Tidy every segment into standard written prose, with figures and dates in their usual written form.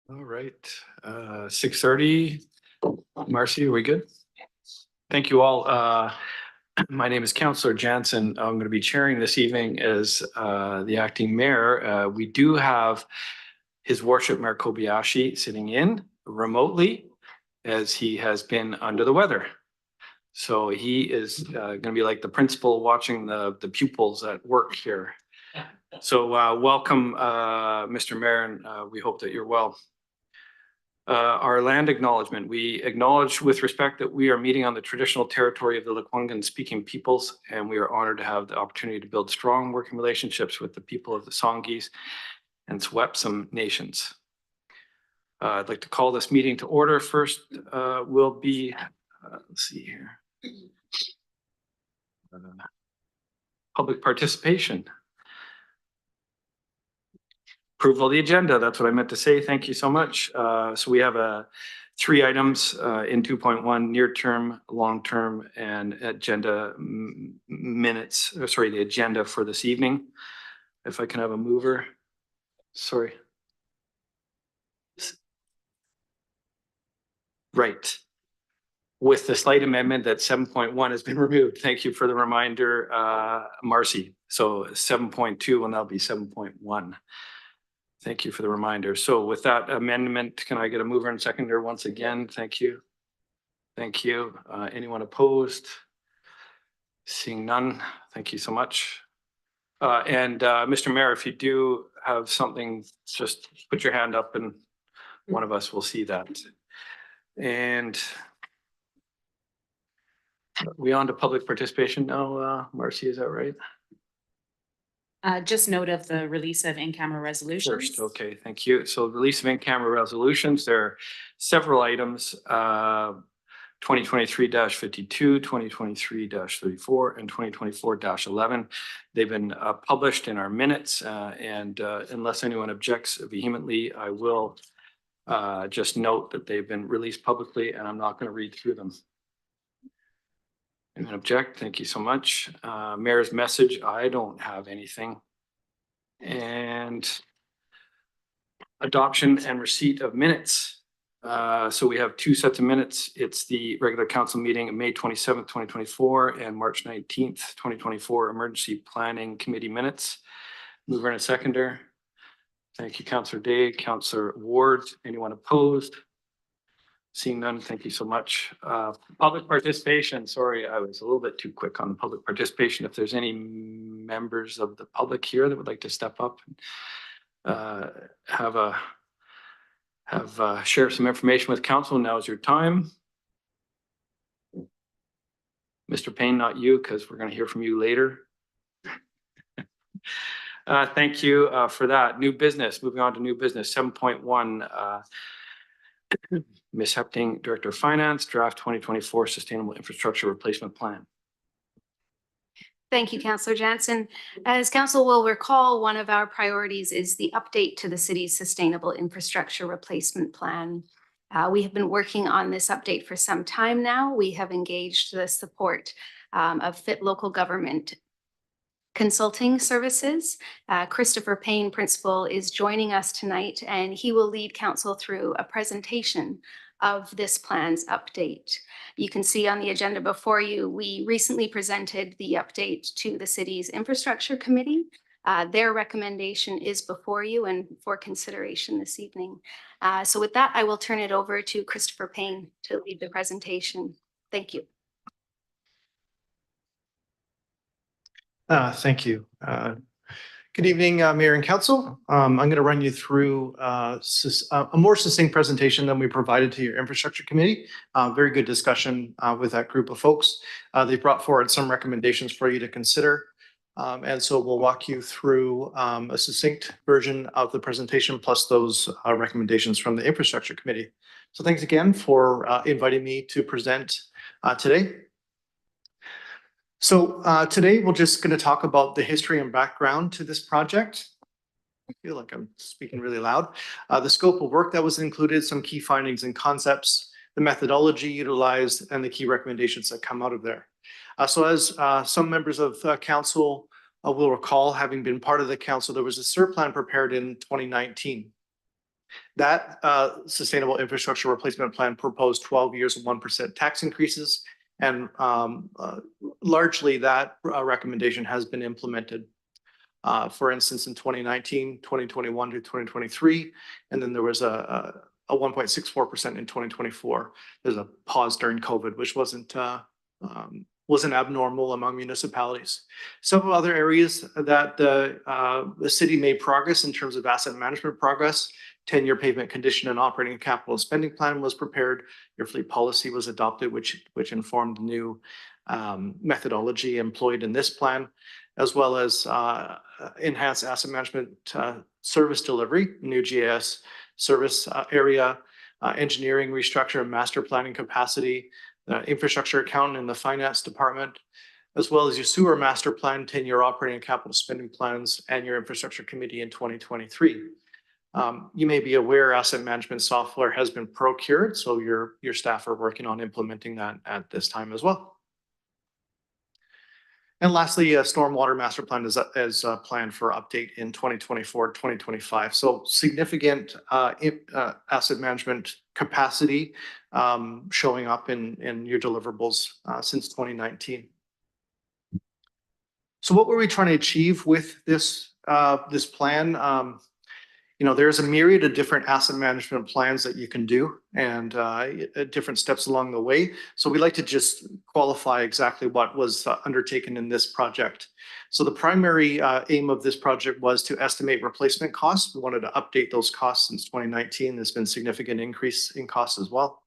All right, 6:30. Marcy, are we good? Thank you all. My name is Councillor Jansen. I'm going to be chairing this evening as the acting mayor. We do have His Worship Mayor Kobayashi sitting in remotely as he has been under the weather. So he is going to be like the principal watching the pupils at work here. So welcome, Mr. Mayor, and we hope that you're well. Our land acknowledgement. We acknowledge with respect that we are meeting on the traditional territory of the Lekwungen speaking peoples, and we are honored to have the opportunity to build strong working relationships with the people of the Songhees and Swepsum nations. I'd like to call this meeting to order. First will be, let's see here, public participation. Approval of the agenda. That's what I meant to say. Thank you so much. So we have 3 items in 2.1, near term, long term, and agenda minutes. Sorry, the agenda for this evening. If I can have a mover. Sorry. Right. With the slight amendment that 7.1 has been removed. Thank you for the reminder, Marcy. So 7.2 will now be 7.1. Thank you for the reminder. So with that amendment, can I get a mover and seconder once again? Thank you. Thank you. Anyone opposed? Seeing none, thank you so much. And Mr. Mayor, if you do have something, just put your hand up and one of us will see that. And we on to public participation now, Marcy, is that right? Just note of the release of in-camera resolutions. First, okay, thank you. So release of in-camera resolutions, there are several items, 2023-52, 2023-34, and 2024-11. They've been published in our minutes, and unless anyone objects vehemently, I will just note that they've been released publicly, and I'm not going to read through them. Anyone object? Thank you so much. Mayor's message, I don't have anything. And adoption and receipt of minutes. So we have 2 sets of minutes. It's the regular council meeting of May 27th, 2024 and March 19th, 2024 emergency planning committee minutes. Mover and a seconder. Thank you, Councillor Day, Councillor Ward. Anyone opposed? Seeing none, thank you so much. Public participation. Sorry, I was a little bit too quick on public participation. If there's any members of the public here that would like to step up and share some information with council, now is your time. Mr. Payne, not you, because we're going to hear from you later. Thank you for that. New business. Moving on to new business. 7.1. Ms. Hepting, Director of Finance, Draft 2024 Sustainable Infrastructure Replacement Plan. Thank you, Councillor Jansen. As Council will recall, one of our priorities is the update to the city's Sustainable Infrastructure Replacement Plan. We have been working on this update for some time now. We have engaged the support of Fit Local Government Consulting Services. Christopher Payne, Principal, is joining us tonight, and he will lead council through a presentation of this plan's update. You can see on the agenda before you, we recently presented the update to the city's infrastructure committee. Their recommendation is before you and for consideration this evening. So with that, I will turn it over to Christopher Payne to lead the presentation. Thank you. Thank you. Good evening, Mayor and Council. I'm going to run you through a more succinct presentation than we provided to your Infrastructure Committee. Very good discussion with that group of folks. They brought forward some recommendations for you to consider. And so we'll walk you through a succinct version of the presentation plus those recommendations from the Infrastructure Committee. So thanks again for inviting me to present today. So today we're just going to talk about the history and background to this project. I feel like I'm speaking really loud. The scope of work that was included, some key findings and concepts, the methodology utilized, and the key recommendations that come out of there. So as some members of council will recall, having been part of the council, there was a SIR plan prepared in 2019. That sustainable infrastructure replacement plan proposed 12 years of 1% tax increases. And largely that recommendation has been implemented. For instance, in 2019, 2021 to 2023, and then there was a 1.64% in 2024. There's a pause during COVID, which wasn't abnormal among municipalities. Several other areas that the city made progress in terms of asset management progress. 10-year pavement condition and operating capital spending plan was prepared. Your fleet policy was adopted, which informed the new methodology employed in this plan, as well as enhanced asset management service delivery, new GIS service area, engineering restructure and master planning capacity, infrastructure accountant in the finance department, as well as your sewer master plan, 10-year operating and capital spending plans, and your infrastructure committee in 2023. You may be aware asset management software has been procured, so your staff are working on implementing that at this time as well. And lastly, a stormwater master plan is planned for update in 2024, 2025. So significant asset management capacity showing up in your deliverables since 2019. So what were we trying to achieve with this plan? There's a myriad of different asset management plans that you can do and different steps along the way. So we like to just qualify exactly what was undertaken in this project. So the primary aim of this project was to estimate replacement costs. We wanted to update those costs since 2019. There's been a significant increase in costs as well.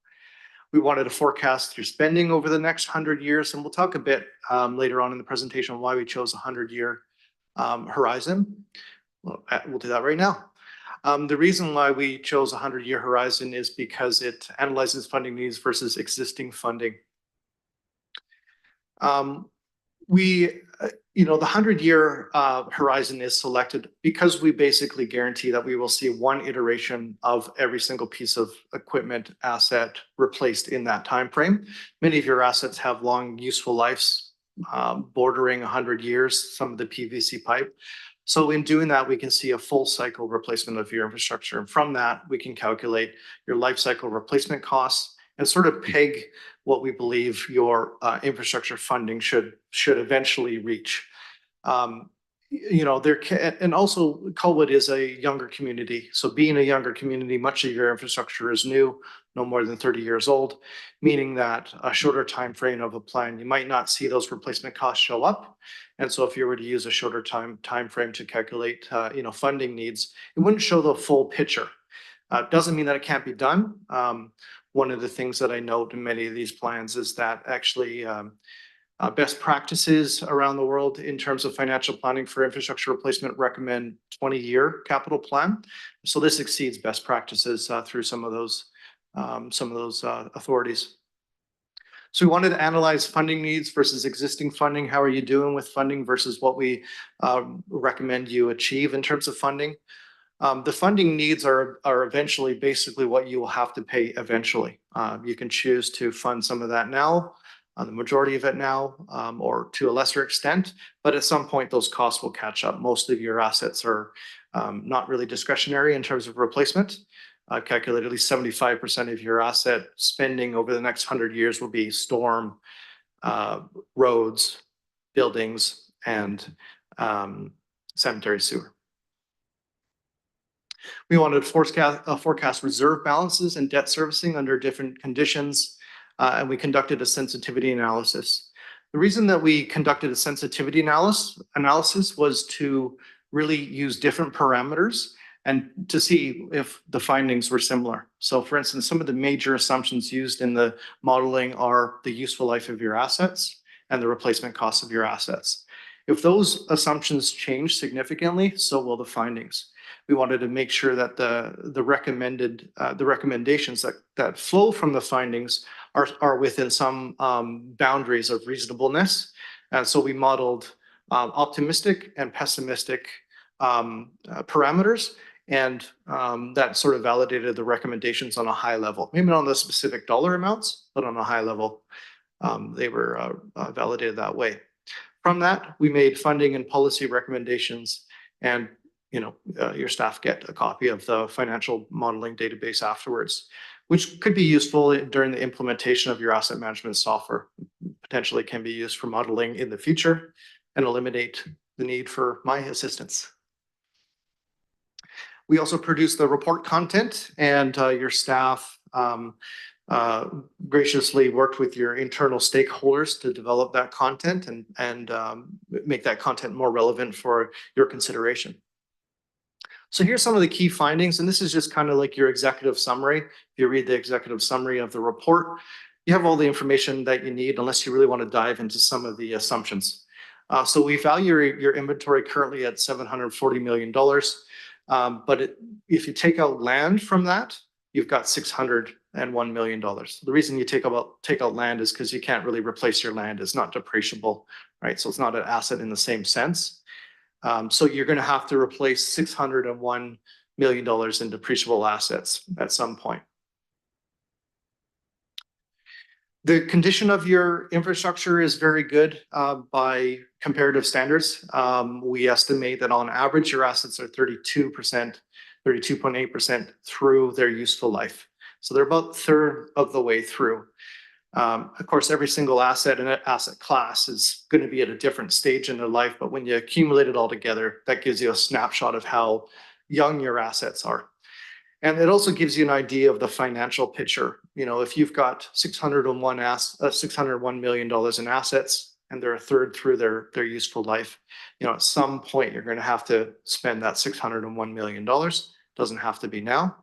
We wanted to forecast your spending over the next 100 years. And we'll talk a bit later on in the presentation why we chose a 100-year horizon. We'll do that right now. The reason why we chose a 100-year horizon is because it analyzes funding needs versus existing funding. The 100-year horizon is selected because we basically guarantee that we will see one iteration of every single piece of equipment asset replaced in that time frame. Many of your assets have long useful lives, bordering 100 years, some of the PVC pipe. So in doing that, we can see a full cycle replacement of your infrastructure. And from that, we can calculate your life cycle replacement costs and sort of peg what we believe your infrastructure funding should eventually reach. And also Colwood is a younger community. So being a younger community, much of your infrastructure is new, no more than 30 years old, meaning that a shorter time frame of a plan, you might not see those replacement costs show up. And so if you were to use a shorter time frame to calculate funding needs, it wouldn't show the full picture. Doesn't mean that it can't be done. One of the things that I note in many of these plans is that actually best practices around the world in terms of financial planning for infrastructure replacement recommend 20-year capital plan. So this exceeds best practices through some of those authorities. So we wanted to analyze funding needs versus existing funding. How are you doing with funding versus what we recommend you achieve in terms of funding? The funding needs are eventually basically what you will have to pay eventually. You can choose to fund some of that now, the majority of it now, or to a lesser extent, but at some point those costs will catch up. Most of your assets are not really discretionary in terms of replacement. Calculate at least 75% of your asset spending over the next 100 years will be storm, roads, buildings, and sanitary sewer. We wanted to forecast reserve balances and debt servicing under different conditions, and we conducted a sensitivity analysis. The reason that we conducted a sensitivity analysis was to really use different parameters and to see if the findings were similar. So for instance, some of the major assumptions used in the modeling are the useful life of your assets and the replacement costs of your assets. If those assumptions change significantly, so will the findings. We wanted to make sure that the recommendations that flow from the findings are within some boundaries of reasonableness. And so we modeled optimistic and pessimistic parameters, and that sort of validated the recommendations on a high level. Maybe not on the specific dollar amounts, but on a high level, they were validated that way. From that, we made funding and policy recommendations, and your staff get a copy of the financial modeling database afterwards, which could be useful during the implementation of your asset management software. Potentially can be used for modeling in the future and eliminate the need for my assistance. We also produce the report content, and your staff graciously worked with your internal stakeholders to develop that content and make that content more relevant for your consideration. So here's some of the key findings, and this is just kind of like your executive summary. If you read the executive summary of the report, you have all the information that you need unless you really want to dive into some of the assumptions. So we value your inventory currently at $740 million. But if you take out land from that, you've got $601 million. The reason you take out land is because you can't really replace your land. It's not depreciable, right? So it's not an asset in the same sense. So you're going to have to replace $601 million in depreciable assets at some point. The condition of your infrastructure is very good by comparative standards. We estimate that on average, your assets are 32.8% through their useful life. So they're about a third of the way through. Of course, every single asset and asset class is going to be at a different stage in their life, but when you accumulate it all together, that gives you a snapshot of how young your assets are. And it also gives you an idea of the financial picture. If you've got $601 million in assets and they're a third through their useful life, at some point you're going to have to spend that $601 million. Doesn't have to be now,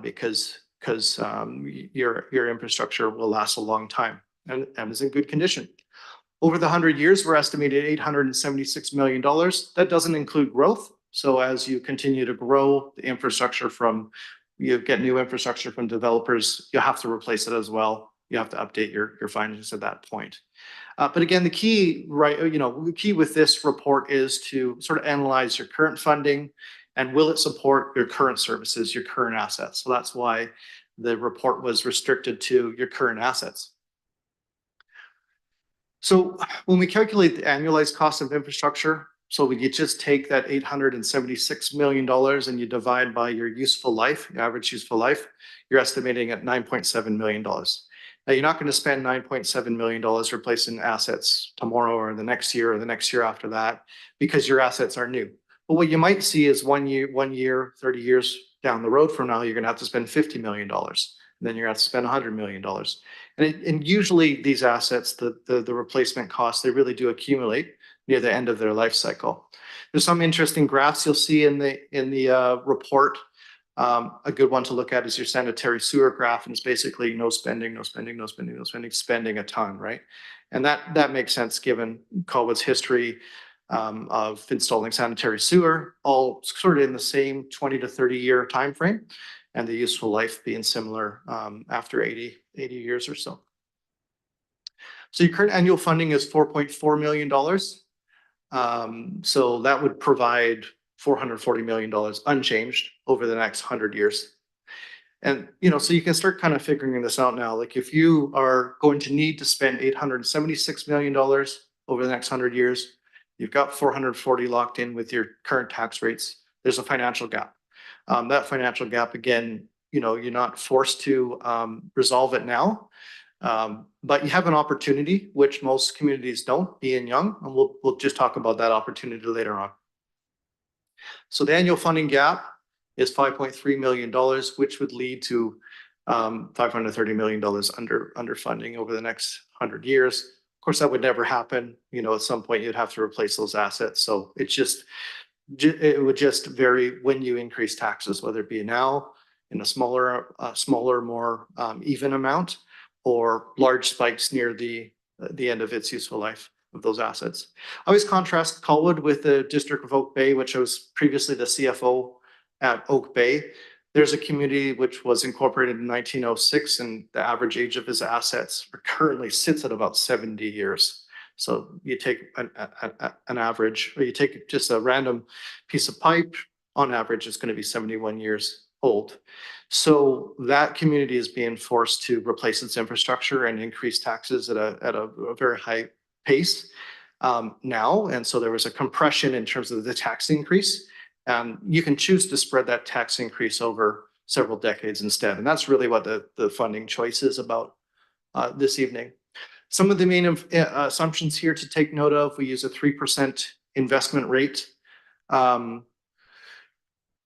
because your infrastructure will last a long time and is in good condition. Over the 100 years, we're estimated $876 million. That doesn't include growth. So as you continue to grow the infrastructure you get new infrastructure from developers, you have to replace it as well. You have to update your finances at that point. But again, the key with this report is to sort of analyze your current funding and will it support your current services, your current assets. So that's why the report was restricted to your current assets. So when we calculate the annualized cost of infrastructure, so you just take that $876 million and you divide by your useful life, your average useful life, you're estimating at $9.7 million. Now, you're not going to spend $9.7 million replacing assets tomorrow or the next year or the next year after that because your assets are new. But what you might see is 1 year, 30 years down the road from now, you're going to have to spend $50 million. And then you're going to have to spend $100 million. And usually these assets, the replacement costs, they really do accumulate near the end of their life cycle. There's some interesting graphs you'll see in the report. A good one to look at is your sanitary sewer graph, and it's basically no spending, no spending, no spending, no spending, spending a ton, right? And that makes sense given COVID's history of installing sanitary sewer, all sort of in the same 20 to 30 year time frame, and the useful life being similar after 80 years or so. So your current annual funding is $4.4 million. So that would provide $440 million unchanged over the next 100 years. And, so you can start kind of figuring this out now. Like if you are going to need to spend $876 million over the next 100 years, you've got 440 locked in with your current tax rates. There's a financial gap. That financial gap, again, you're not forced to resolve it now. But you have an opportunity, which most communities don't, being young, and we'll just talk about that opportunity later on. So the annual funding gap is $5.3 million, which would lead to $530 million under funding over the next 100 years. Of course, that would never happen. At some point you'd have to replace those assets. So it would just vary when you increase taxes, whether it be now in a smaller, more even amount, or large spikes near the end of its useful life of those assets. I always contrast Colwood with the District of Oak Bay, which I was previously the CFO at Oak Bay. There's a community which was incorporated in 1906, and the average age of its assets currently sits at about 70 years. So you take an average, or you take just a random piece of pipe, on average, it's going to be 71 years old. So that community is being forced to replace its infrastructure and increase taxes at a very high pace now. And so there was a compression in terms of the tax increase. And you can choose to spread that tax increase over several decades instead. And that's really what the funding choice is about this evening. Some of the main assumptions here to take note of, we use a 3% investment rate.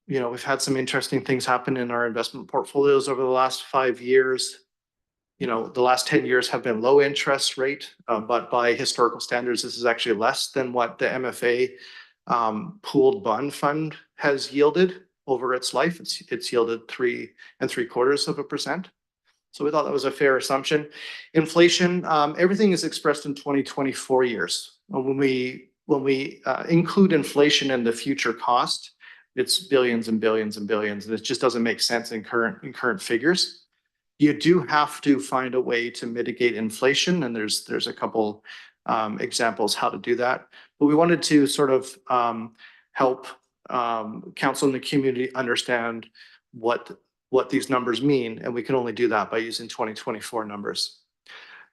We've had some interesting things happen in our investment portfolios over the last 5 years. The last 10 years have been low interest rate, but by historical standards, this is actually less than what the MFA pooled bond fund has yielded over its life. It's yielded 3.75%. So we thought that was a fair assumption. Inflation, everything is expressed in 2024 years. When we include inflation in the future cost, it's billions and billions and billions, and it just doesn't make sense in current figures. You do have to find a way to mitigate inflation, and there's a couple examples how to do that. But we wanted to sort of help council and the community understand what these numbers mean, and we can only do that by using 2024 numbers.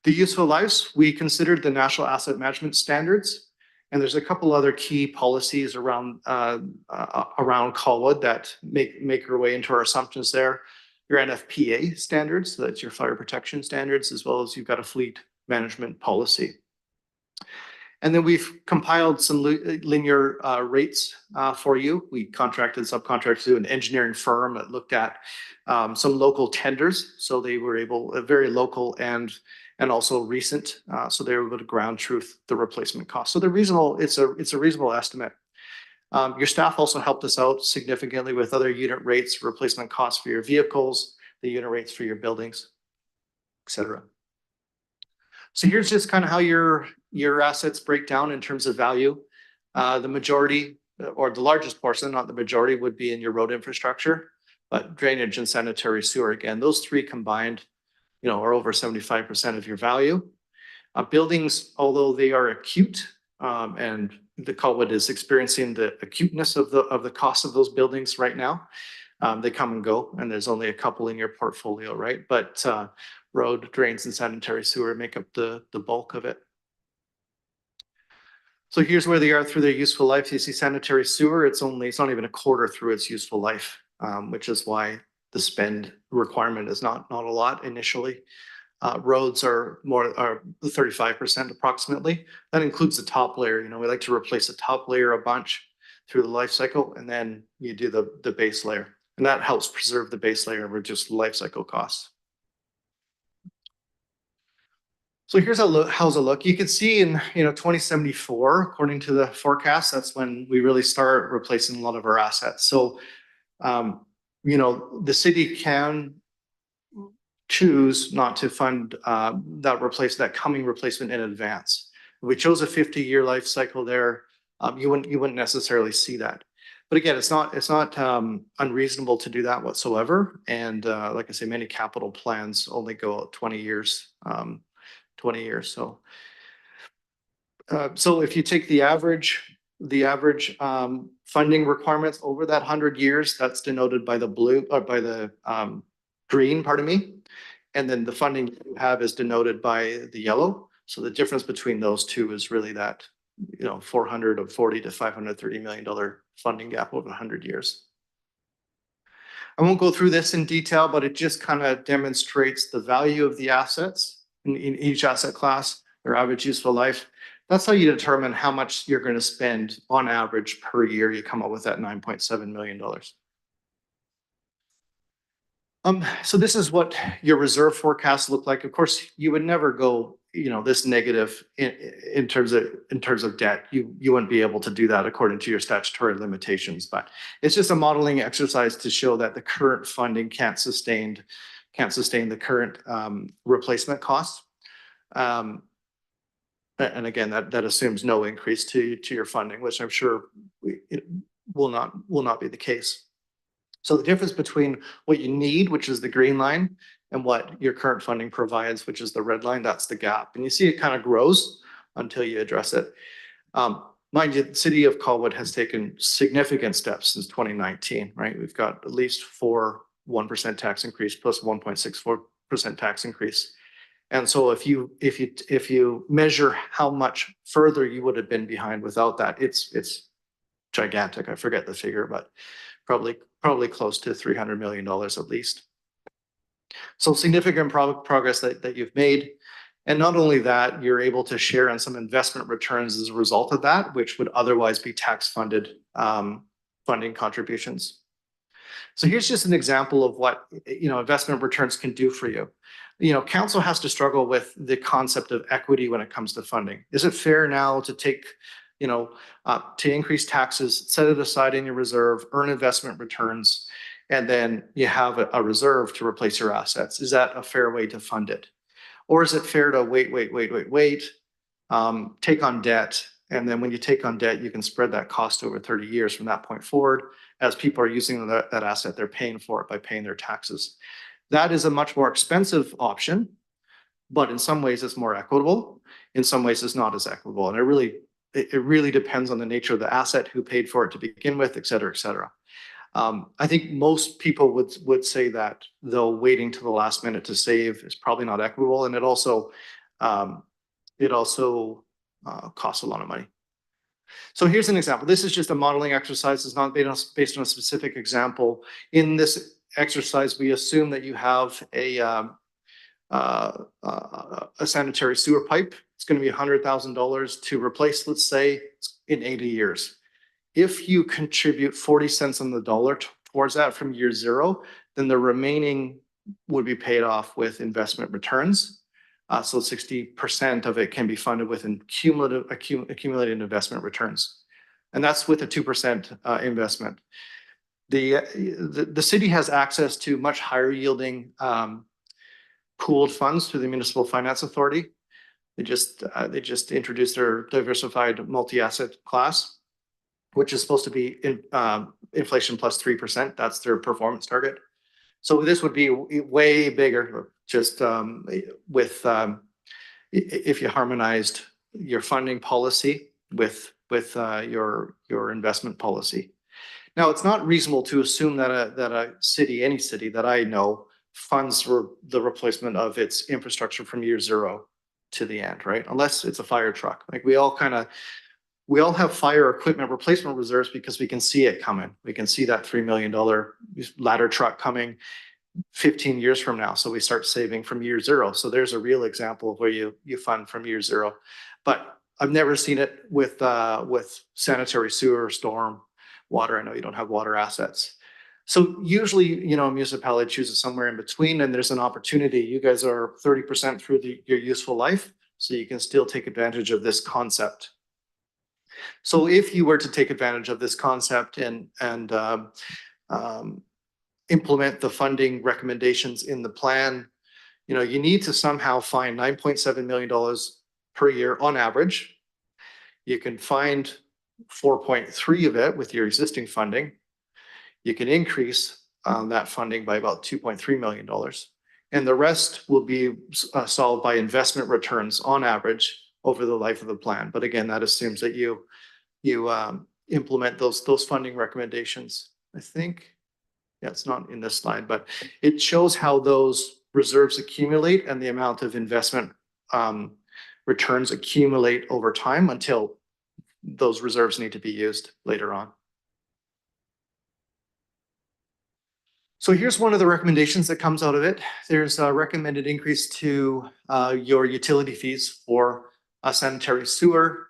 The useful lives, we considered the National Asset Management Standards, and there's a couple other key policies around Colwood that make their way into our assumptions there. Your NFPA standards, so that's your fire protection standards, as well as you've got a fleet management policy. And then we've compiled some linear rates for you. We subcontracted to an engineering firm that looked at some local tenders. So they were very local and also recent. So they were able to ground truth the replacement cost. So they're reasonable. It's a reasonable estimate. Your staff also helped us out significantly with other unit rates, replacement costs for your vehicles, the unit rates for your buildings, et cetera. So here's just kind of how your assets break down in terms of value. The majority, or the largest portion, not the majority, would be in your road infrastructure, but drainage and sanitary sewer, again, those three combined, are over 75% of your value. Buildings, although they are acute, and the Colwood is experiencing the acuteness of the cost of those buildings right now. They come and go, and there's only a couple in your portfolio, right? But road, drains, and sanitary sewer make up the bulk of it. So here's where they are through their useful life. You see sanitary sewer, it's not even a quarter through its useful life, which is why the spend requirement is not a lot initially. Roads are 35% approximately. That includes the top layer. We like to replace the top layer a bunch through the life cycle, and then you do the base layer. And that helps preserve the base layer and reduce the life cycle costs. So here's how's it look. You can see in 2074, according to the forecast, that's when we really start replacing a lot of our assets. So the city can choose not to fund that coming replacement in advance. If we chose a 50-year life cycle there, you wouldn't necessarily see that. But again, it's not unreasonable to do that whatsoever. And like I say, many capital plans only go out 20 years. So if you take the average funding requirements over that 100 years, that's denoted by the blue, or by the green, pardon me. And then the funding you have is denoted by the yellow. So the difference between those two is really that, $440 to $530 million funding gap over 100 years. I won't go through this in detail, but it just kind of demonstrates the value of the assets in each asset class, their average useful life. That's how you determine how much you're going to spend on average per year. You come up with that $9.7 million. So this is what your reserve forecasts look like. Of course, you would never go, this negative in terms of debt. You wouldn't be able to do that according to your statutory limitations. But it's just a modeling exercise to show that the current funding can't sustain the current replacement costs. And again, that assumes no increase to your funding, which I'm sure it will not be the case. So the difference between what you need, which is the green line, and what your current funding provides, which is the red line, that's the gap. And you see it kind of grows until you address it. Mind you, the city of Colwood has taken significant steps since 2019, right? We've got at least 1% tax increase plus 1.64% tax increase. And so if you measure how much further you would have been behind without that, it's gigantic. I forget the figure, but probably close to $300 million at least. So significant progress that you've made. And not only that, you're able to share on some investment returns as a result of that, which would otherwise be tax funded funding contributions. So here's just an example of what, investment returns can do for you. Council has to struggle with the concept of equity when it comes to funding. Is it fair now to take, to increase taxes, set it aside in your reserve, earn investment returns, and then you have a reserve to replace your assets? Is that a fair way to fund it? Or is it fair to wait, take on debt, and then when you take on debt, you can spread that cost over 30 years from that point forward. As people are using that asset, they're paying for it by paying their taxes. That is a much more expensive option, but in some ways it's more equitable. In some ways it's not as equitable. And it really depends on the nature of the asset, who paid for it to begin with, et cetera, et cetera. I think most people would say that, though, waiting to the last minute to save is probably not equitable, and it also costs a lot of money. So here's an example. This is just a modeling exercise. It's not based on a specific example. In this exercise, we assume that you have a sanitary sewer pipe. It's going to be $100,000 to replace, let's say, in 80 years. If you contribute 40 cents on the dollar towards that from year zero, then the remaining would be paid off with investment returns. So 60% of it can be funded with accumulated investment returns. And that's with a 2% investment. The city has access to much higher yielding pooled funds through the Municipal Finance Authority. They just introduced their diversified multi-asset class, which is supposed to be inflation plus 3%. That's their performance target. So this would be way bigger, just if you harmonized your funding policy with your investment policy. Now, it's not reasonable to assume that a city, any city that I know, funds the replacement of its infrastructure from year zero to the end, right? Unless it's a fire truck. Like we all have fire equipment replacement reserves because we can see it coming. We can see that $3 million ladder truck coming 15 years from now. So we start saving from year zero. So there's a real example of where you fund from year zero. But I've never seen it with sanitary sewer, storm, water. I know you don't have water assets. So usually, a municipality chooses somewhere in between, and there's an opportunity. You guys are 30% through your useful life, so you can still take advantage of this concept. So if you were to take advantage of this concept and implement the funding recommendations in the plan, you need to somehow find $9.7 million per year on average. You can find 4.3 of it with your existing funding. You can increase that funding by about $2.3 million. And the rest will be solved by investment returns on average over the life of the plan. But again, that assumes that you implement those funding recommendations. I think, yeah, it's not in this slide, but it shows how those reserves accumulate and the amount of investment returns accumulate over time until those reserves need to be used later on. So here's one of the recommendations that comes out of it. There's a recommended increase to your utility fees for a sanitary sewer,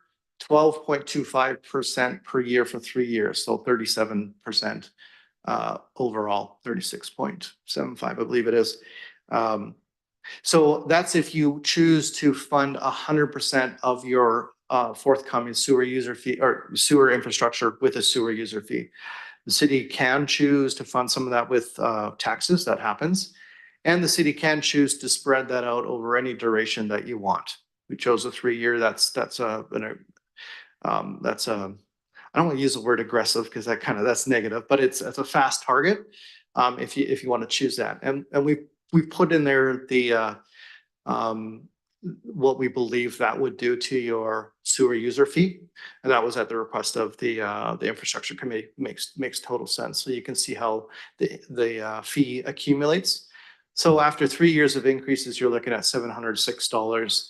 12.25% per year for 3 years, so 37% overall, 36.75, I believe it is. So that's if you choose to fund 100% of your forthcoming sewer user fee or sewer infrastructure with a sewer user fee. The city can choose to fund some of that with taxes. That happens. And the city can choose to spread that out over any duration that you want. We chose a 3-year. I don't want to use the word aggressive because that's negative, but it's a fast target if you want to choose that. And we put in there the what we believe that would do to your sewer user fee, and that was at the request of the infrastructure committee. Makes total sense. So you can see how the fee accumulates. So after 3 years of increases, you're looking at $706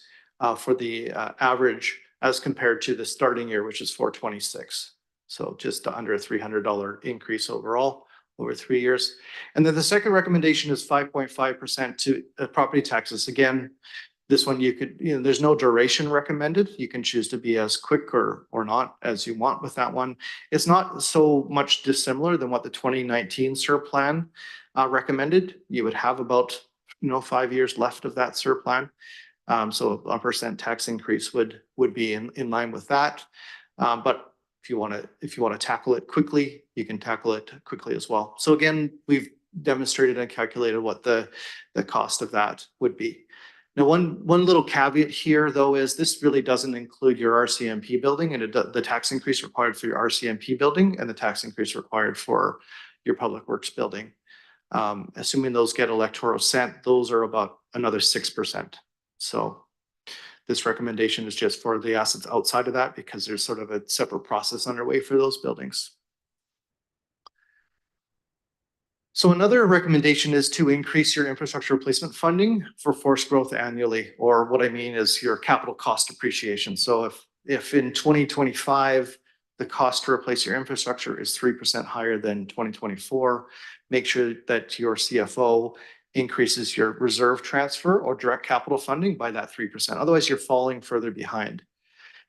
for the average, as compared to the starting year, which is $426. So just under a $300 increase overall over 3 years. And then the second recommendation is 5.5% to property taxes. Again, this one you could, there's no duration recommended. You can choose to be as quick or not as you want with that one. It's not so much dissimilar than what the 2019 SIR plan recommended. You would have about 5 years left of that SIR plan. So a % tax increase would be in line with that. But if you want to tackle it quickly, you can tackle it quickly as well. So again, we've demonstrated and calculated what the cost of that would be. Now, one little caveat here, though, is this really doesn't include your RCMP building and the tax increase required for your RCMP building and the tax increase required for your public works building. Assuming those get electoral assent, those are about another 6%. So this recommendation is just for the assets outside of that because there's sort of a separate process underway for those buildings. So another recommendation is to increase your infrastructure replacement funding for forced growth annually, or what I mean is your capital cost depreciation. So if in 2025, the cost to replace your infrastructure is 3% higher than 2024, make sure that your CFO increases your reserve transfer or direct capital funding by that 3%. Otherwise, you're falling further behind.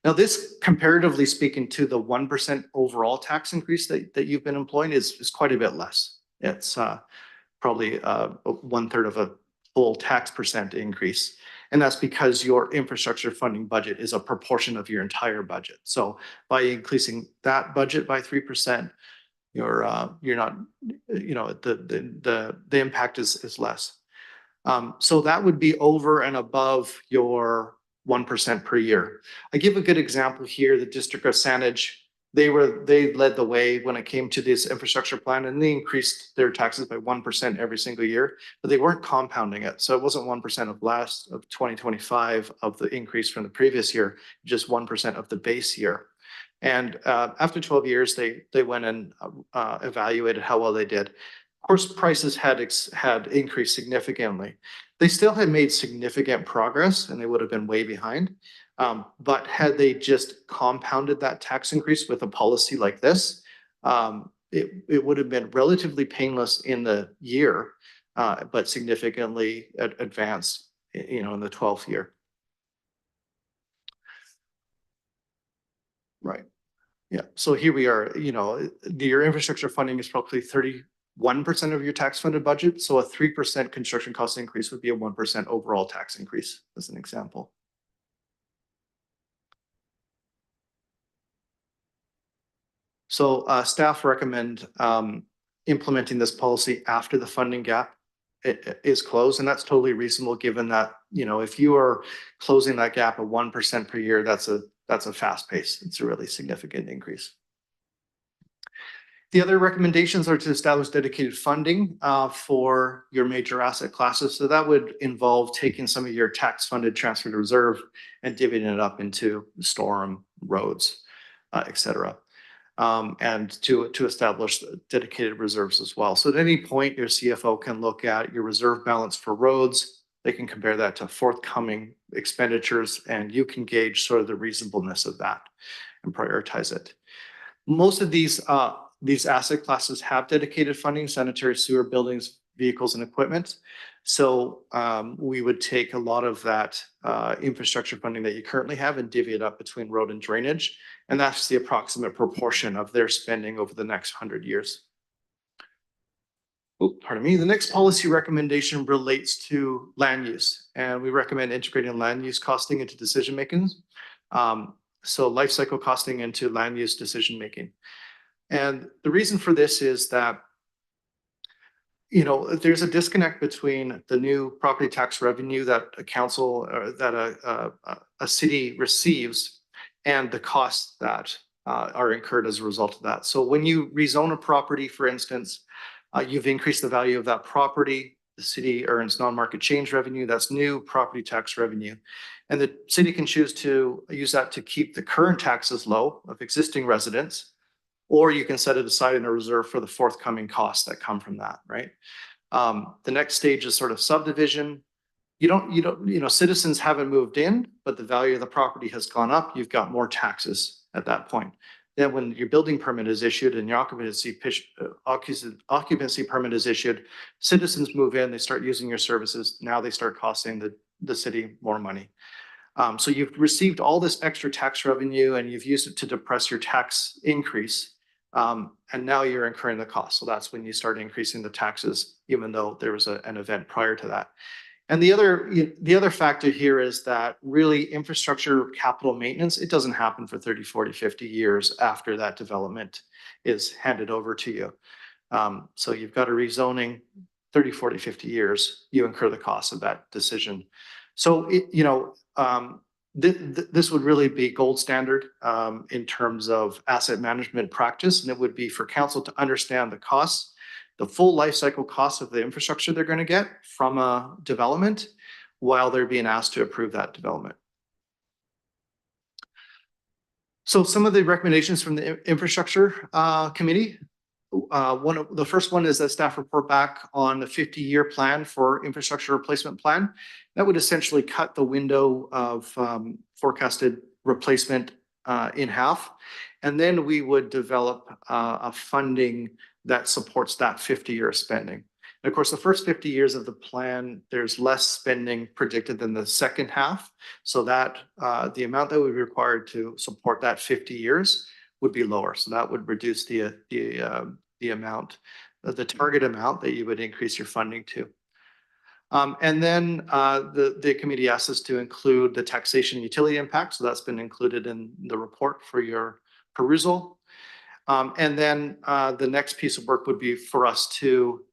Now, this, comparatively speaking to the 1% overall tax increase that you've been employing, is quite a bit less. It's probably 1/3 of a full tax % increase. And that's because your infrastructure funding budget is a proportion of your entire budget. So by increasing that budget by 3%, you're not, the impact is less. So that would be over and above your 1% per year. I give a good example here. The District of Saanich, they led the way when it came to this infrastructure plan, and they increased their taxes by 1% every single year, but they weren't compounding it. So it wasn't 1% of 2025 of the increase from the previous year, just 1% of the base year. And after 12 years, they went and evaluated how well they did. Of course, prices had increased significantly. They still had made significant progress, and they would have been way behind. But had they just compounded that tax increase with a policy like this, it would have been relatively painless in the year, but significantly advanced, in the 12th year. Right. Yeah. So here we are, your infrastructure funding is probably 31% of your tax funded budget. So a 3% construction cost increase would be a 1% overall tax increase, as an example. So staff recommend implementing this policy after the funding gap is closed. And that's totally reasonable given that, if you are closing that gap at 1% per year, that's a fast pace. It's a really significant increase. The other recommendations are to establish dedicated funding for your major asset classes. So that would involve taking some of your tax funded transfer to reserve and divvying it up into storm, roads, et cetera. And to establish dedicated reserves as well. So at any point, your CFO can look at your reserve balance for roads. They can compare that to forthcoming expenditures, and you can gauge sort of the reasonableness of that and prioritize it. Most of these asset classes have dedicated funding: sanitary, sewer, buildings, vehicles, and equipment. So we would take a lot of that infrastructure funding that you currently have and divvy it up between road and drainage. And that's the approximate proportion of their spending over the next 100 years. Oh, pardon me. The next policy recommendation relates to land use. And we recommend integrating land use costing into decision making. So life cycle costing into land use decision making. And the reason for this is that there's a disconnect between the new property tax revenue that a council or that a city receives and the costs that are incurred as a result of that. So when you rezone a property, for instance, you've increased the value of that property. The city earns non-market change revenue. That's new property tax revenue. And the city can choose to use that to keep the current taxes low of existing residents, or you can set it aside in a reserve for the forthcoming costs that come from that, right? The next stage is sort of subdivision. Citizens haven't moved in, but the value of the property has gone up. You've got more taxes at that point. then when your building permit is issued and your occupancy permit is issued, citizens move in, they start using your services. Now they start costing the city more money. So you've received all this extra tax revenue and you've used it to depress your tax increase. And now you're incurring the cost. So that's when you start increasing the taxes, even though there was an event prior to that. And the other factor here is that really infrastructure capital maintenance, it doesn't happen for 30, 40, 50 years after that development is handed over to you. So you've got a rezoning 30, 40, 50 years, you incur the cost of that decision. So, this would really be gold standard in terms of asset management practice. And it would be for council to understand the costs, the full life cycle costs of the infrastructure they're going to get from a development while they're being asked to approve that development. So some of the recommendations from the infrastructure committee. The first one is that staff report back on the 50-year plan for infrastructure replacement plan. That would essentially cut the window of forecasted replacement in half. And then we would develop a funding that supports that 50-year spending. And of course, the first 50 years of the plan, there's less spending predicted than the second half. So that the amount that would be required to support that 50 years would be lower. So that would reduce the amount, the target amount that you would increase your funding to. And then the committee asked us to include the taxation and utility impact. So that's been included in the report for your perusal. And then the next piece of work would be for us to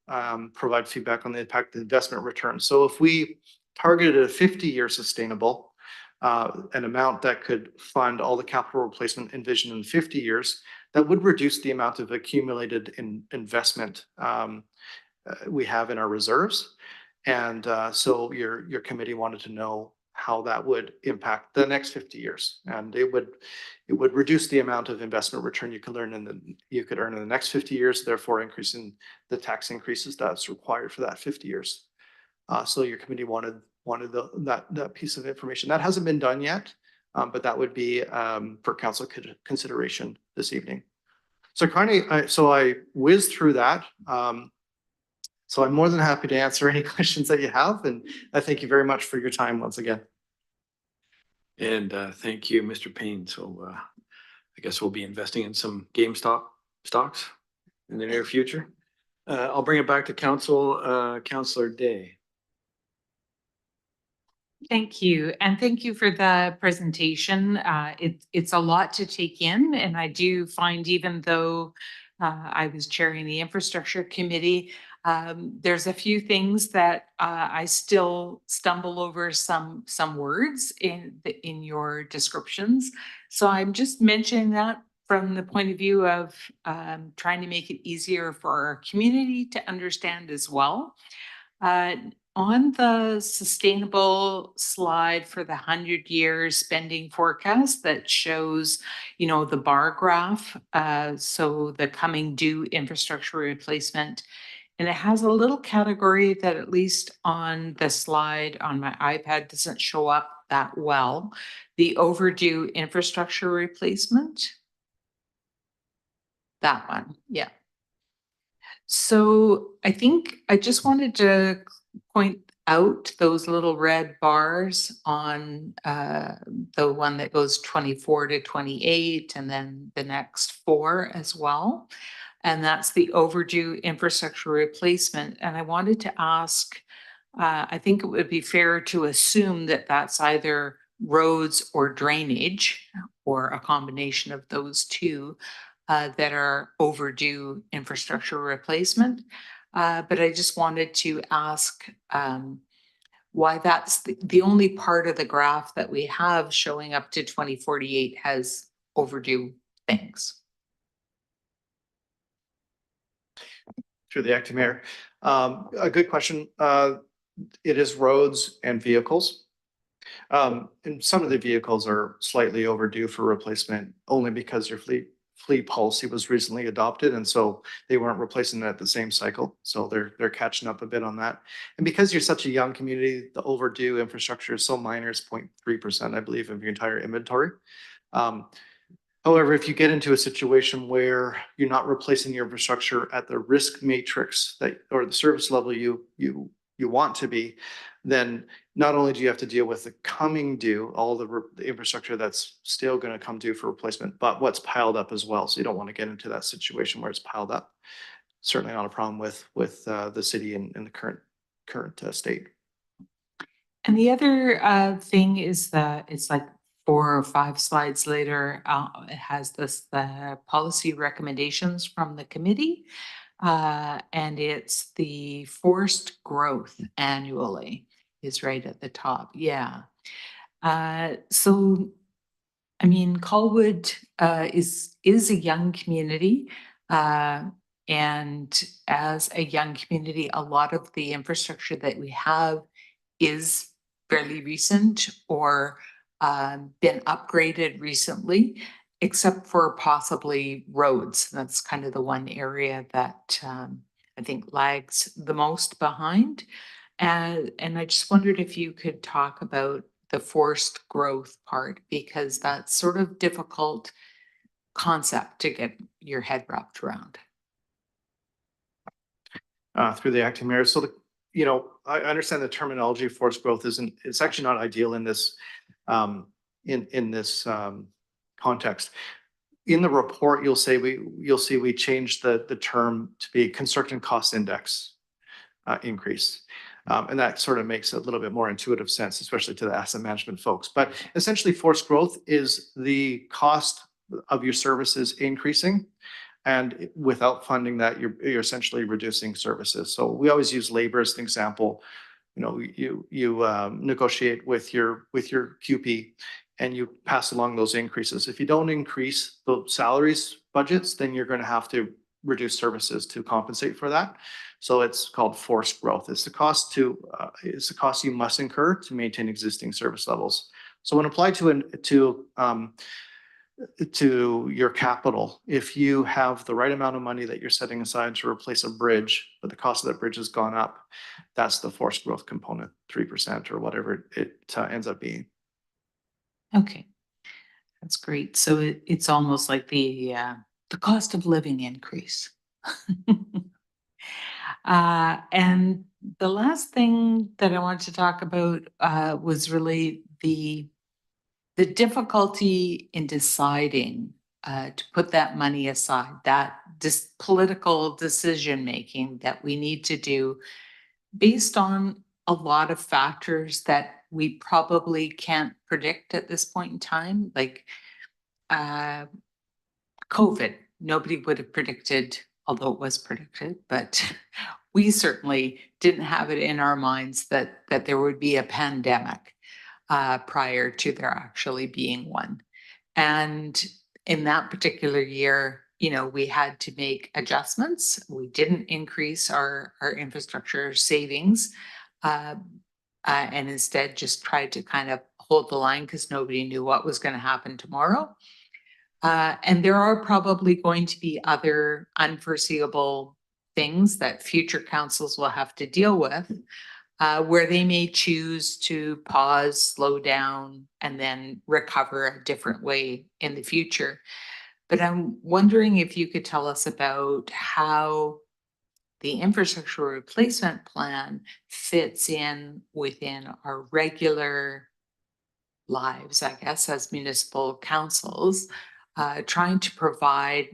provide feedback on the impact of investment return. So if we targeted a 50-year sustainable, an amount that could fund all the capital replacement envisioned in 50 years, that would reduce the amount of accumulated investment we have in our reserves. And so your committee wanted to know how that would impact the next 50 years. And it would reduce the amount of investment return you could earn in the next 50 years, therefore increasing the tax increases that's required for that 50 years. So your committee wanted that piece of information. That hasn't been done yet, but that would be for council consideration this evening. So I whizzed through that. So I'm more than happy to answer any questions that you have, and I thank you very much for your time once again. And thank you, Mr. Payne. So I guess we'll be investing in some GameStop stocks in the near future. I'll bring it back to council, Councillor Day. Thank you. And thank you for the presentation. It's a lot to take in. And I do find, even though I was chairing the infrastructure committee, there's a few things that I still stumble over some words in your descriptions. So I'm just mentioning that from the point of view of trying to make it easier for our community to understand as well. On the sustainable slide for the 100-year spending forecast that shows, the bar graph, so the coming due infrastructure replacement, and it has a little category that, at least on the slide on my iPad, doesn't show up that well. The overdue infrastructure replacement. That one, yeah. So I think I just wanted to point out those little red bars on the one that goes 24 to 28, and then the next 4 as well. And that's the overdue infrastructure replacement. And I wanted to ask, I think it would be fair to assume that that's either roads or drainage, or a combination of those two, that are overdue infrastructure replacement. But I just wanted to ask why that's the only part of the graph that we have showing up to 2048 has overdue things. Through the acting mayor. A good question. It is roads and vehicles. And some of the vehicles are slightly overdue for replacement only because your fleet policy was recently adopted, and so they weren't replacing it at the same cycle. So they're catching up a bit on that. And because you're such a young community, the overdue infrastructure is so minor, it's 0.3%, I believe, of your entire inventory. However, if you get into a situation where you're not replacing your infrastructure at the risk matrix that, or the service level you want to be, then not only do you have to deal with the coming due, all the infrastructure that's still going to come due for replacement, but what's piled up as well. So you don't want to get into that situation where it's piled up. Certainly not a problem with the city in the current state. And the other thing is that it's like 4 or 5 slides later, it has the policy recommendations from the committee. And it's the forced growth annually is right at the top. Yeah. So, I mean, Colwood is a young community. And as a young community, a lot of the infrastructure that we have is fairly recent or been upgraded recently, except for possibly roads. That's kind of the one area that I think lags the most behind. And I just wondered if you could talk about the forced growth part, because that's sort of difficult concept to get your head wrapped around. Through the acting mayor. So I understand the terminology forced growth it's actually not ideal in this in this context. In the report, you'll see we changed the term to be construction cost index increase. And that sort of makes a little bit more intuitive sense, especially to the asset management folks. But essentially, forced growth is the cost of your services increasing. And without funding that, you're essentially reducing services. So we always use labor as an example. You negotiate with your QP and you pass along those increases. If you don't increase the salaries budgets, then you're going to have to reduce services to compensate for that. So it's called forced growth. It's the cost you must incur to maintain existing service levels. So when applied to your capital, if you have the right amount of money that you're setting aside to replace a bridge, but the cost of that bridge has gone up, that's the forced growth component, 3% or whatever it ends up being. Okay, that's great. So it's almost like the cost of living increase. And the last thing that I wanted to talk about was really the difficulty in deciding to put that money aside, that political decision making that we need to do based on a lot of factors that we probably can't predict at this point in time, like COVID. Nobody would have predicted, although it was predicted, but we certainly didn't have it in our minds that there would be a pandemic prior to there actually being one. And in that particular year, we had to make adjustments. We didn't increase our infrastructure savings and instead just tried to kind of hold the line because nobody knew what was going to happen tomorrow. And there are probably going to be other unforeseeable things that future councils will have to deal with, where they may choose to pause, slow down, and then recover a different way in the future. But I'm wondering if you could tell us about how the infrastructure replacement plan fits in within our regular lives, I guess, as municipal councils, trying to provide.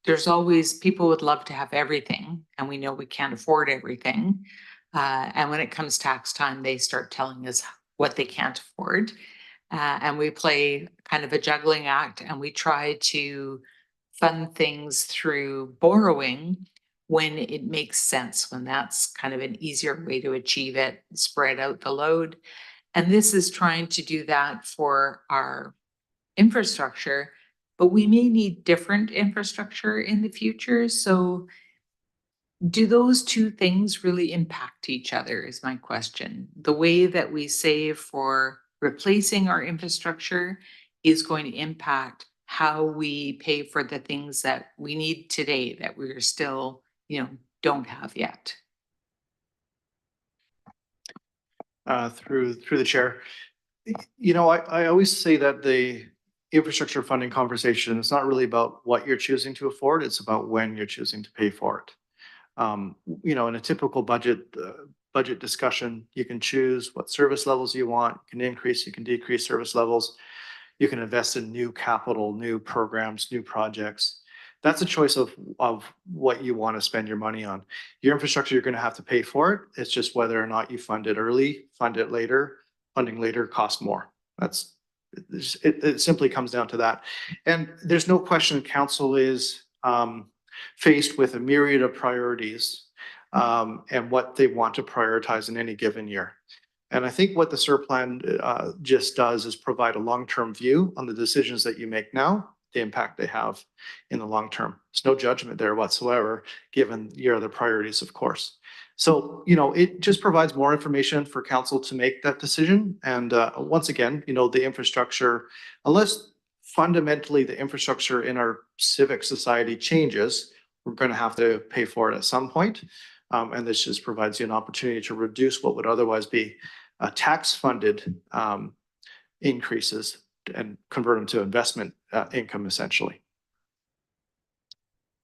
There's always people would love to have everything, and we know we can't afford everything. And when it comes tax time, they start telling us what they can't afford. And we play kind of a juggling act, and we try to fund things through borrowing when it makes sense, when that's kind of an easier way to achieve it, spread out the load. And this is trying to do that for our infrastructure, but we may need different infrastructure in the future. So do those two things really impact each other is my question. The way that we save for replacing our infrastructure is going to impact how we pay for the things that we need today that we're still, don't have yet. Through the chair, I always say that infrastructure funding conversation, it's not really about what you're choosing to afford, it's about when you're choosing to pay for it. You know, in a typical budget discussion, you can choose what service levels you want, you can increase, you can decrease service levels. You can invest in new capital, new programs, new projects. That's a choice of what you want to spend your money on. Your infrastructure, you're going to have to pay for it. It's just whether or not you fund it early, fund it later. Funding later costs more. It simply comes down to that. And there's no question council is faced with a myriad of priorities and what they want to prioritize in any given year. And I think what the SIR plan just does is provide a long-term view on the decisions that you make now, the impact they have in the long term. There's no judgment there whatsoever, given your other priorities, of course. So, you know, it just provides more information for council to make that decision. And once again, you know, the infrastructure, unless fundamentally the infrastructure in our civic society changes, we're going to have to pay for it at some point. And this just provides you an opportunity to reduce what would otherwise be tax-funded increases and convert them to investment income, essentially.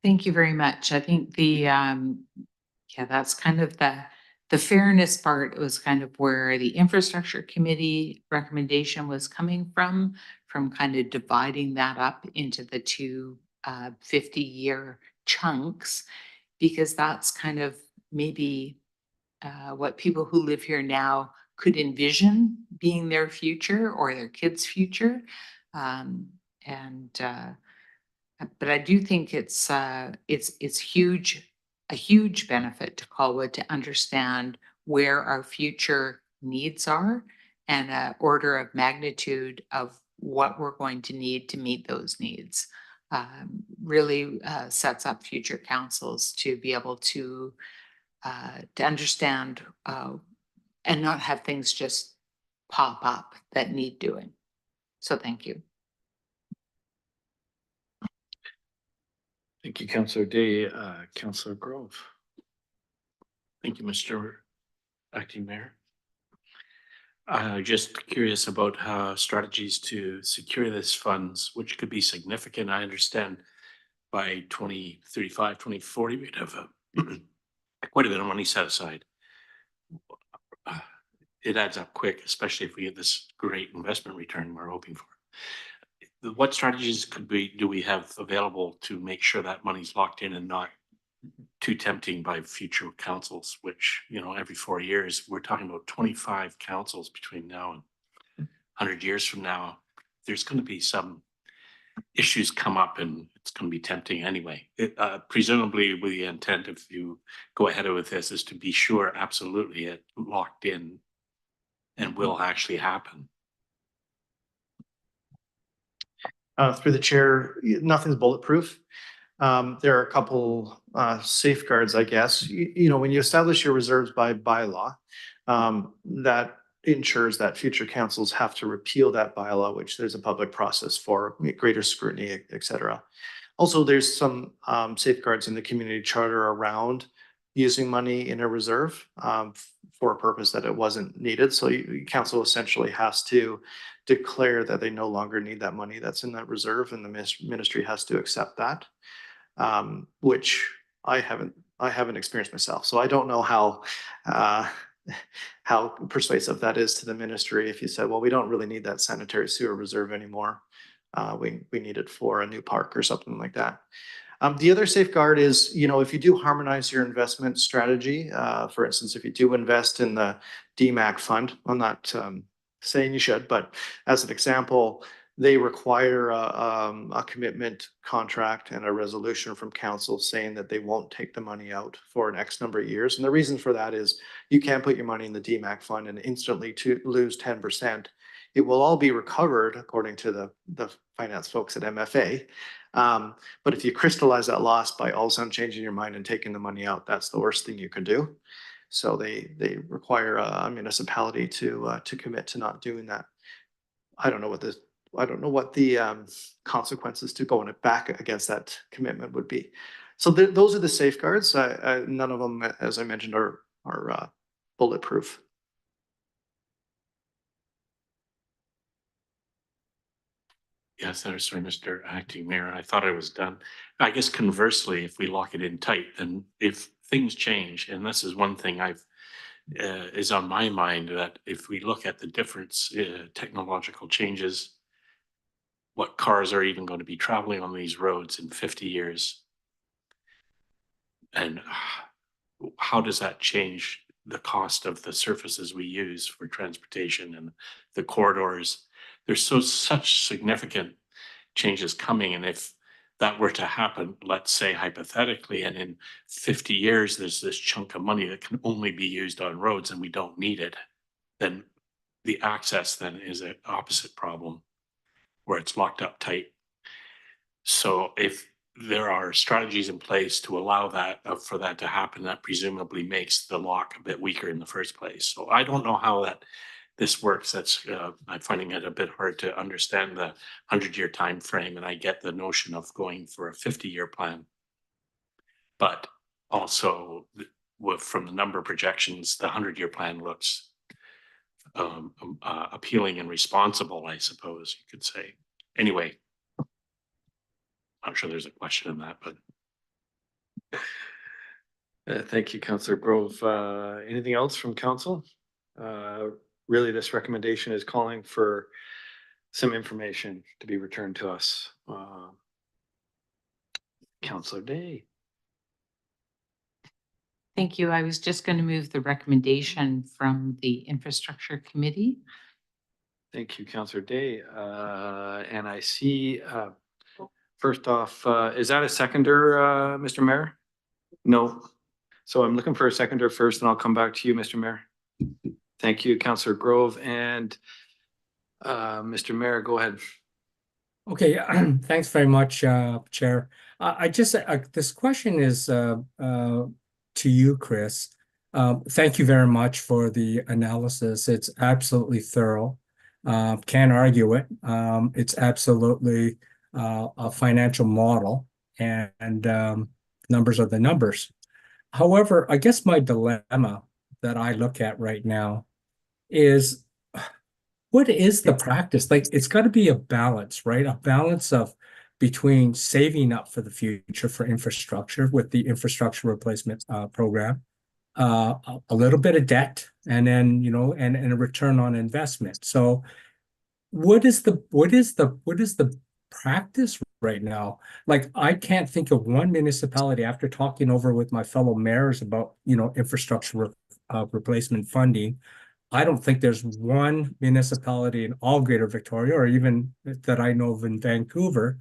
Thank you very much. I think yeah, that's kind of the fairness part was kind of where the infrastructure committee recommendation was coming from kind of dividing that up into the two 50-year chunks, because that's kind of maybe what people who live here now could envision being their future or their kids' future. But I do think it's huge, a huge benefit to Colwood to understand where our future needs are and an order of magnitude of what we're going to need to meet those needs. Really sets up future councils to be able to understand and not have things just pop up that need doing. So thank you. Thank you, Councillor Day. Councillor Grove. Thank you, Mr. Acting Mayor. Just curious about strategies to secure this funds, which could be significant. I understand by 2035, 2040, we'd have quite a bit of money set aside. It adds up quick, especially if we get this great investment return we're hoping for. What strategies do we have available to make sure that money's locked in and not too tempting by future councils, which, you know, every 4 years, we're talking about 25 councils between now and 100 years from now. There's going to be some issues come up and it's going to be tempting anyway. Presumably with the intent, if you go ahead with this, is to be sure absolutely it locked in and will actually happen. Through the chair, nothing's bulletproof. There are a couple safeguards, I guess. You know, when you establish your reserves by bylaw, that ensures that future councils have to repeal that bylaw, which there's a public process for greater scrutiny, et cetera. Also, there's some safeguards in the community charter around using money in a reserve for a purpose that it wasn't needed. So council essentially has to declare that they no longer need that money that's in that reserve, and the ministry has to accept that, which I haven't experienced myself. So I don't know how persuasive that is to the ministry. If you said, well, we don't really need that sanitary sewer reserve anymore. We need it for a new park or something like that. The other safeguard is, you know, if you do harmonize your investment strategy, for instance, if you do invest in the DMAC fund, I'm not saying you should, but as an example, they require a commitment contract and a resolution from council saying that they won't take the money out for an X number of years. And the reason for that is you can't put your money in the DMAC fund and instantly lose 10%. It will all be recovered according to the finance folks at MFA. But if you crystallize that loss by all of a sudden changing your mind and taking the money out, that's the worst thing you can do. So they require a municipality to commit to not doing that. I don't know what the consequences to going back against that commitment would be. So those are the safeguards. None of them, as I mentioned, are bulletproof. Yes, I'm sorry, Mr. Acting Mayor. I thought I was done. I guess conversely, if we lock it in tight, then if things change, and this is one thing I've is on my mind, that if we look at the difference, technological changes, what cars are even going to be traveling on these roads in 50 years, and how does that change the cost of the surfaces we use for transportation and the corridors? There's such significant changes coming, and if that were to happen, let's say hypothetically, and in 50 years, there's this chunk of money that can only be used on roads and we don't need it, then the access then is an opposite problem where it's locked up tight. So if there are strategies in place to allow that, for that to happen, that presumably makes the lock a bit weaker in the first place. So I don't know how this works. That's I'm finding it a bit hard to understand the 100-year time frame, and I get the notion of going for a 50-year plan. But also, from the number of projections, the 100-year plan looks appealing and responsible, I suppose you could say. Anyway, I'm sure there's a question in that, but Thank you, Councillor Grove. Anything else from council? Really, this recommendation is calling for some information to be returned to us. Councillor Day. Thank you. I was just going to move the recommendation from the Infrastructure Committee. Thank you, Councillor Day. And I see, first off, is that a seconder, Mr. Mayor? No. So I'm looking for a seconder first, and I'll come back to you, Mr. Mayor. Thank you, Councillor Grove, and Mr. Mayor, go ahead. Okay, thanks very much, Chair. I just, this question is to you, Chris. Thank you very much for the analysis. It's absolutely thorough. Can't argue it. It's absolutely a financial model, and numbers are the numbers. However, I guess my dilemma that I look at right now is, what is the practice? Like, it's got to be a balance, right? A balance of between saving up for the future for infrastructure with the infrastructure replacement program, a little bit of debt, and then, and a return on investment. So what is the practice right now? Like, I can't think of one municipality, after talking over with my fellow mayors about, infrastructure replacement funding. I don't think there's one municipality in all Greater Victoria, or even that I know of in Vancouver,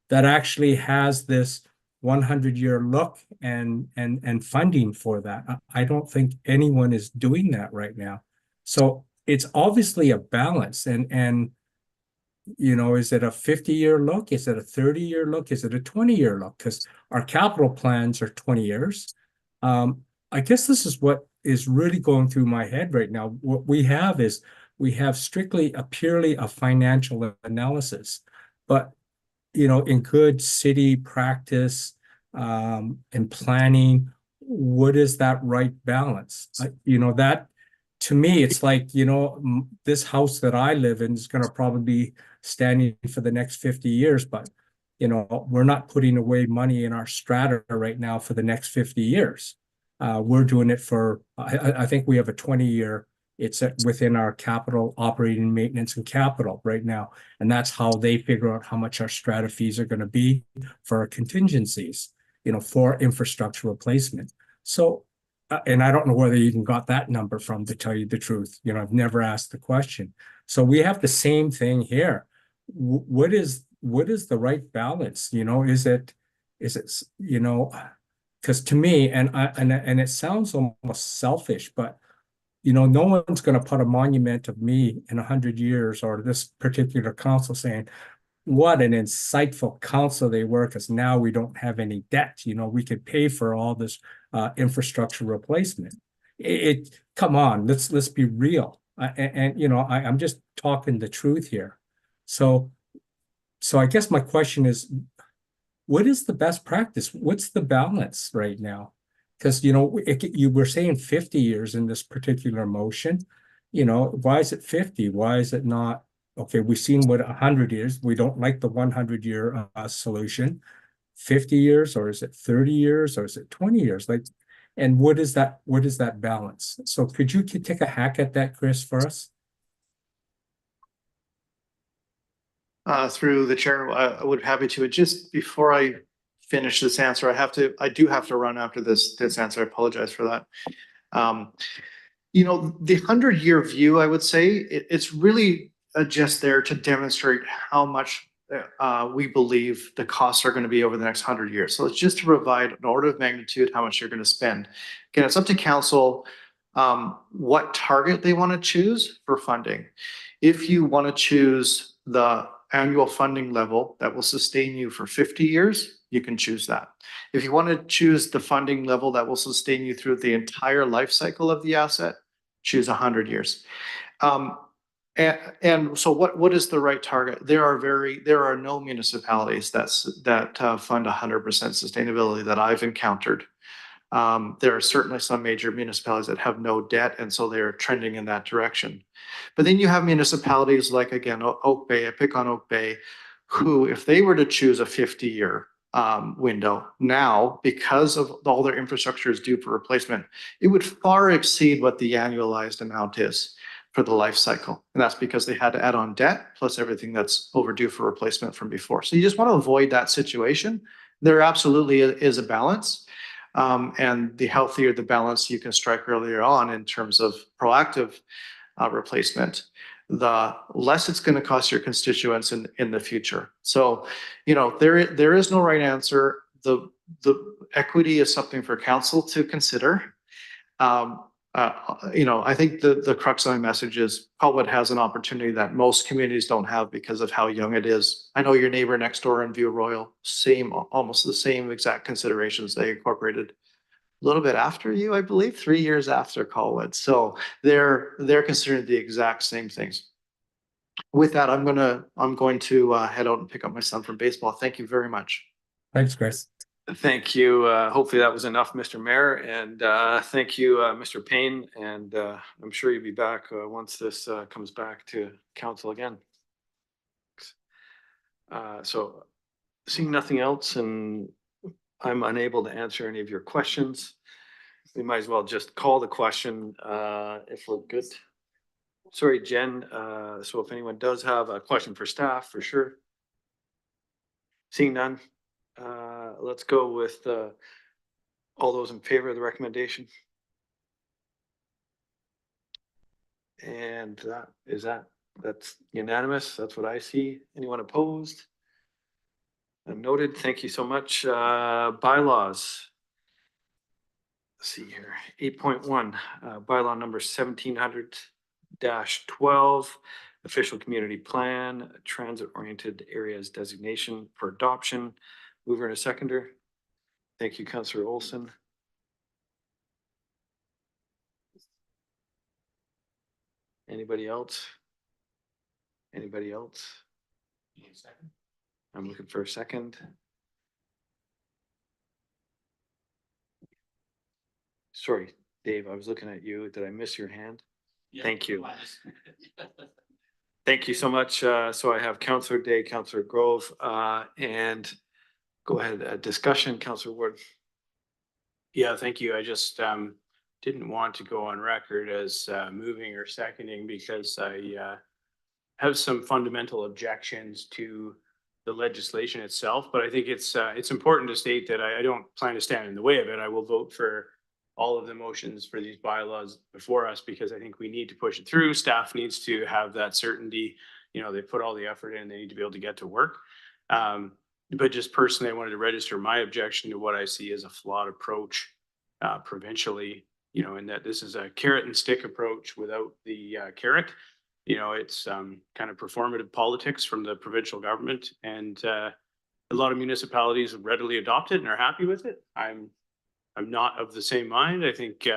that actually has this 100-year look and funding for that. I don't think anyone is doing that right now. So it's obviously a balance, and is it a 50-year look? Is it a 30-year look? Is it a 20-year look? Because our capital plans are 20 years. I guess this is what is really going through my head right now. What we have is, we have strictly purely a financial analysis, but in good city practice and planning, what is that right balance? That, to me, it's like, this house that I live in is going to probably be standing for the next 50 years, but we're not putting away money in our strata right now for the next 50 years. We're doing it for, I think we have a 20-year, it's within our capital operating maintenance and capital right now. And that's how they figure out how much our strata fees are going to be for our contingencies, for infrastructure replacement. So, and I don't know where they even got that number from, to tell you the truth. I've never asked the question. So we have the same thing here. What is the right balance? Is it, because to me, and it sounds almost selfish, but no one's going to put a monument of me in 100 years, or this particular council, saying what an insightful council they were, because now we don't have any debt. We could pay for all this infrastructure replacement. Come on, let's be real. I'm just talking the truth here. So I guess my question is, what is the best practice? What's the balance right now? Because, you were saying 50 years in this particular motion. Why is it 50? Why is it not Okay, we've seen what 100 years. We don't like the 100-year solution. 50 years, or is it 30 years, or is it 20 years? Like, and what is that balance? So could you take a hack at that, Chris, for us? Through the chair, I would be happy to. Just before I finish this answer, I do have to run after this answer. I apologize for that. You know, the 100-year view, I would say, it's really just there to demonstrate how much we believe the costs are going to be over the next 100 years. So it's just to provide an order of magnitude how much you're going to spend. Again, it's up to council what target they want to choose for funding. If you want to choose the annual funding level that will sustain you for 50 years, you can choose that. If you want to choose the funding level that will sustain you through the entire life cycle of the asset, choose 100 years. And so what is the right target? There are no municipalities that fund 100% sustainability that I've encountered. There are certainly some major municipalities that have no debt, and so they're trending in that direction. But then you have municipalities like, again, Oak Bay, I pick on Oak Bay, who, if they were to choose a 50-year window now, because of all their infrastructure is due for replacement, it would far exceed what the annualized amount is for the life cycle. And that's because they had to add on debt plus everything that's overdue for replacement from before. So you just want to avoid that situation. There absolutely is a balance. And the healthier the balance you can strike earlier on in terms of proactive replacement, the less it's going to cost your constituents in the future. So, you know, there is no right answer. The equity is something for council to consider. You know, I think the crux of my message is Colwood has an opportunity that most communities don't have because of how young it is. I know your neighbor next door in View Royal, almost the same exact considerations they incorporated a little bit after you, I believe, 3 years after Colwood. So they're considering the exact same things. With that, I'm going to head out and pick up my son from baseball. Thank you very much. Thanks, Chris. Thank you. Hopefully that was enough, Mr. Mayor, and thank you, Mr. Payne. And I'm sure you'll be back once this comes back to council again. So seeing nothing else, and I'm unable to answer any of your questions, we might as well just call the question if we're good. Sorry, Jen. So if anyone does have a question for staff, for sure. Seeing none. Let's go with all those in favor of the recommendation. And that's unanimous. That's what I see. Anyone opposed? Noted. Thank you so much. Bylaws. Let's see here. 8.1, bylaw number 1700-12, official community plan, transit-oriented areas designation for adoption. Mover and a seconder. Thank you, Councillor Olson. Anybody else? Anybody else? I'm looking for a second. Sorry, Dave, I was looking at you. Did I miss your hand? Yeah, thank you. Thank you so much. So I have Councillor Day, Councillor Grove, and go ahead, discussion, Councillor Ward. Yeah, thank you. I just didn't want to go on record as moving or seconding because I have some fundamental objections to the legislation itself, but I think it's important to state that I don't plan to stand in the way of it. I will vote for all of the motions for these bylaws before us because I think we need to push it through. Staff needs to have that certainty. You know, they put all the effort in, they need to be able to get to work. But just personally, I wanted to register my objection to what I see as a flawed approach provincially, you know, in that this is a carrot and stick approach without the carrot. You know, it's kind of performative politics from the provincial government, and a lot of municipalities have readily adopted and are happy with it. I'm not of the same mind. I think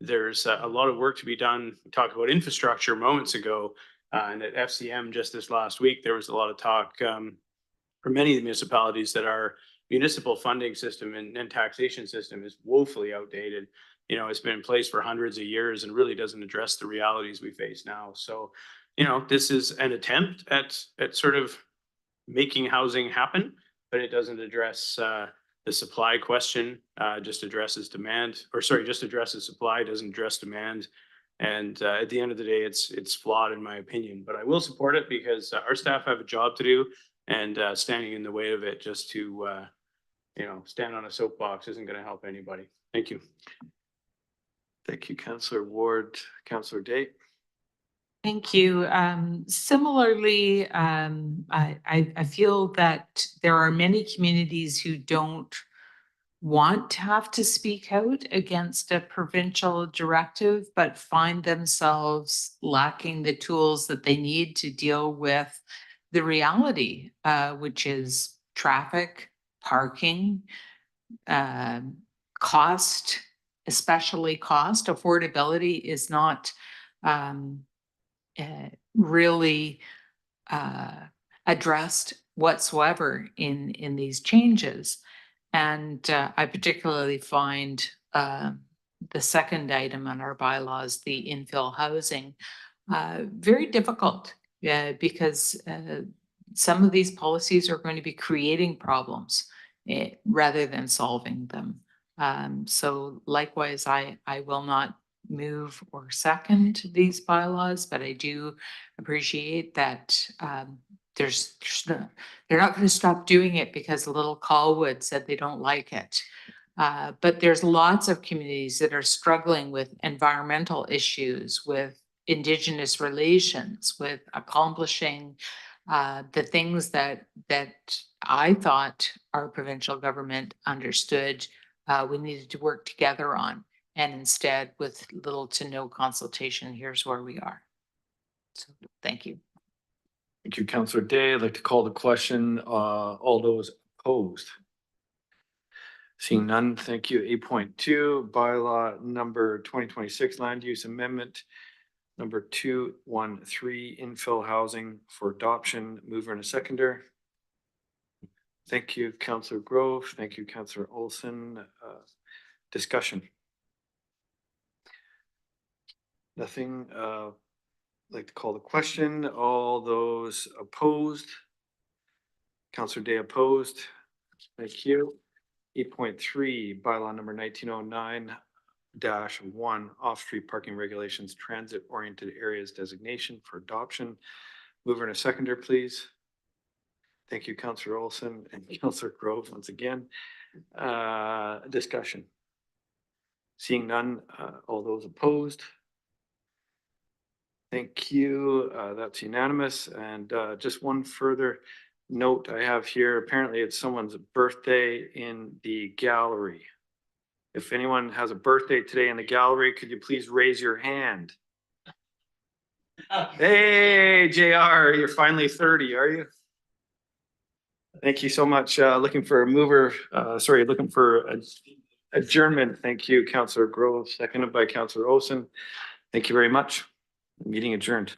there's a lot of work to be done. We talked about infrastructure moments ago, and at FCM just this last week, there was a lot of talk for many of the municipalities that our municipal funding system and taxation system is woefully outdated. You know, it's been in place for hundreds of years and really doesn't address the realities we face now. So you know, this is an attempt at sort of making housing happen, but it doesn't address the supply question, just addresses demand, or sorry, just addresses supply, doesn't address demand. And at the end of the day, it's flawed in my opinion, but I will support it because our staff have a job to do, and standing in the way of it just to, you know, stand on a soapbox isn't going to help anybody. Thank you. Thank you, Councillor Ward. Councillor Day. Thank you. Similarly, I feel that there are many communities who don't want to have to speak out against a provincial directive, but find themselves lacking the tools that they need to deal with the reality, which is traffic, parking, cost, especially cost. Affordability is not really addressed whatsoever in these changes. And I particularly find the second item on our bylaws, the infill housing, very difficult because some of these policies are going to be creating problems rather than solving them. So likewise, I will not move or second these bylaws, but I do appreciate that they're not going to stop doing it because Little Colwood said they don't like it. But there's lots of communities that are struggling with environmental issues, with Indigenous relations, with accomplishing the things that I thought our provincial government understood we needed to work together on. And instead, with little to no consultation, here's where we are. So thank you. Thank you, Councillor Day. I'd like to call the question. All those opposed? Seeing none, thank you. 8.2, bylaw number 2026 land use amendment number 213, infill housing for adoption. Mover and a seconder. Thank you, Councillor Grove. Thank you, Councillor Olson. Discussion. Nothing. I'd like to call the question. All those opposed? Councillor Day opposed. Thank you. 8.3, bylaw number 1909-1, off-street parking regulations, transit-oriented areas designation for adoption. Mover and a seconder, please. Thank you, Councillor Olson and Councillor Grove once again. Discussion. Seeing none, all those opposed? Thank you. That's unanimous. And just one further note I have here. Apparently it's someone's birthday in the gallery. If anyone has a birthday today in the gallery, could you please raise your hand? Hey, JR, you're finally 30, are you? Thank you so much. Looking for a mover, looking for adjournment. Thank you, Councillor Grove, seconded by Councillor Olson. Thank you very much. Meeting adjourned.